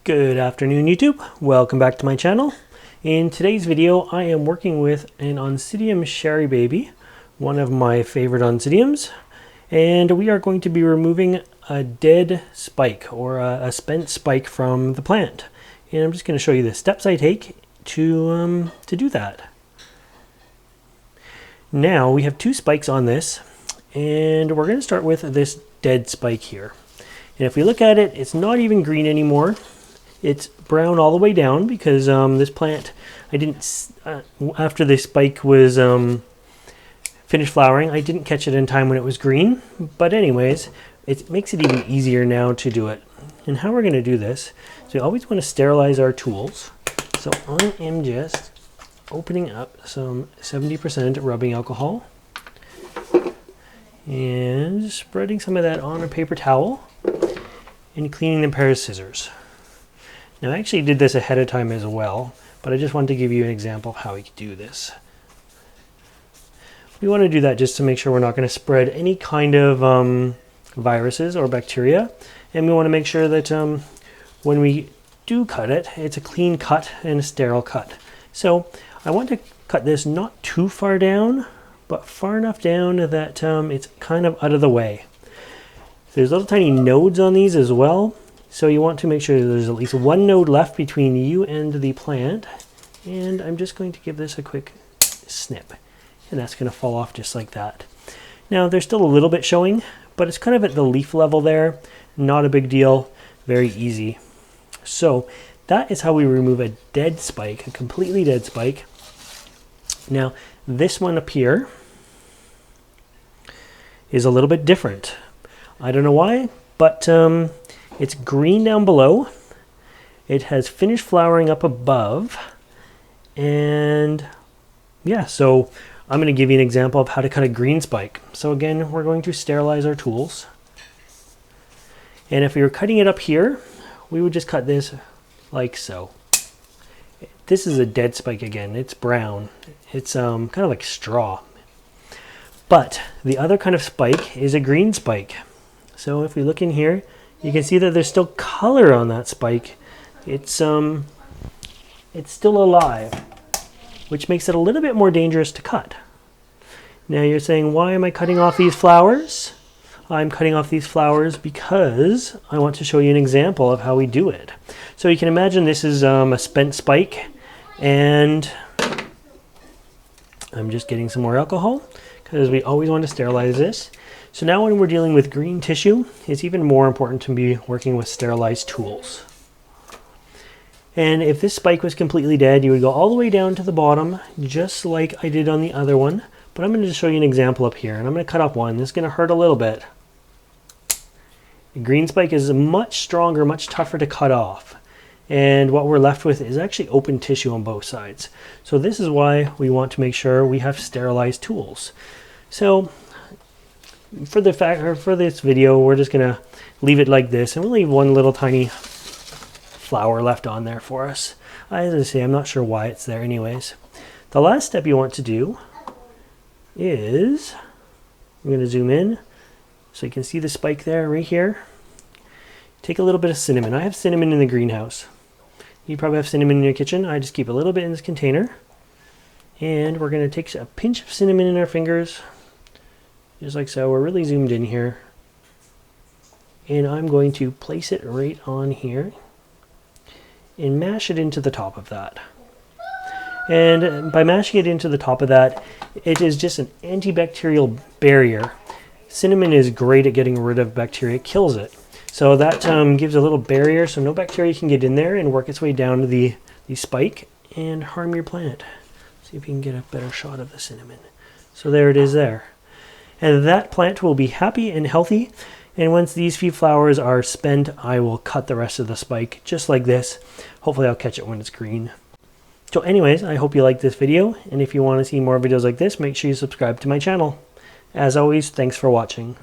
Good afternoon, YouTube. Welcome back to my channel. In today's video, I am working with an Oncidium Sherry Baby, one of my favorite Oncidiums, and we are going to be removing a dead spike or a spent spike from the plant. And I'm just going to show you the steps I take to do that. Now we have two spikes on this, and we're going to start with this dead spike here. And if we look at it, it's not even green anymore. It's brown all the way down because this plant, I didn't, after the spike was finished flowering, I didn't catch it in time when it was green. But anyways, it makes it even easier now to do it. And how we're going to do this, so we always want to sterilize our tools. So I am just opening up some 70% rubbing alcohol and spreading some of that on a paper towel and cleaning the pair of scissors. Now I actually did this ahead of time as well, but I just wanted to give you an example of how we could do this. We want to do that just to make sure we're not going to spread any kind of viruses or bacteria, and we want to make sure that when we do cut it, it's a clean cut and a sterile cut. So I want to cut this not too far down, but far enough down that it's kind of out of the way. There's little tiny nodes on these as well. So you want to make sure there's at least one node left between you and the plant. And I'm just going to give this a quick snip. And that's going to fall off just like that. Now there's still a little bit showing, but it's kind of at the leaf level there. Not a big deal. Very easy. So that is how we remove a dead spike, a completely dead spike. Now this one up here is a little bit different. I don't know why, but it's green down below. It has finished flowering up above. And yeah, so I'm going to give you an example of how to cut a green spike. So again, we're going to sterilize our tools. And if we were cutting it up here, we would just cut this like so. This is a dead spike again. It's brown. It's kind of like straw. But the other kind of spike is a green spike. So if we look in here, you can see that there's still color on that spike. It's still alive, which makes it a little bit more dangerous to cut. Now you're saying, why am I cutting off these flowers? I'm cutting off these flowers because I want to show you an example of how we do it. So you can imagine this is a spent spike, and I'm just getting some more alcohol because we always want to sterilize this. So now when we're dealing with green tissue, it's even more important to be working with sterilized tools. And if this spike was completely dead, you would go all the way down to the bottom, just like I did on the other one. But I'm going to just show you an example up here, and I'm going to cut off one. This is going to hurt a little bit. The green spike is much stronger, much tougher to cut off. And what we're left with is actually open tissue on both sides. So this is why we want to make sure we have sterilized tools. So for this video, we're just going to leave it like this, and we'll leave one little tiny flower left on there for us. As I say, I'm not sure why it's there anyways. The last step you want to do is, I'm going to zoom in so you can see the spike there right here. Take a little bit of cinnamon. I have cinnamon in the greenhouse. You probably have cinnamon in your kitchen. I just keep a little bit in this container. And we're going to take a pinch of cinnamon in our fingers, just like so. We're really zoomed in here. And I'm going to place it right on here and mash it into the top of that. And by mashing it into the top of that, it is just an antibacterial barrier. Cinnamon is great at getting rid of bacteria. It kills it. So that gives a little barrier so no bacteria can get in there and work its way down to the spike and harm your plant. See if you can get a better shot of the cinnamon. So there it is there. And that plant will be happy and healthy. And once these few flowers are spent, I will cut the rest of the spike just like this. Hopefully I'll catch it when it's green. So anyways, I hope you liked this video. And if you want to see more videos like this, make sure you subscribe to my channel. As always, thanks for watching.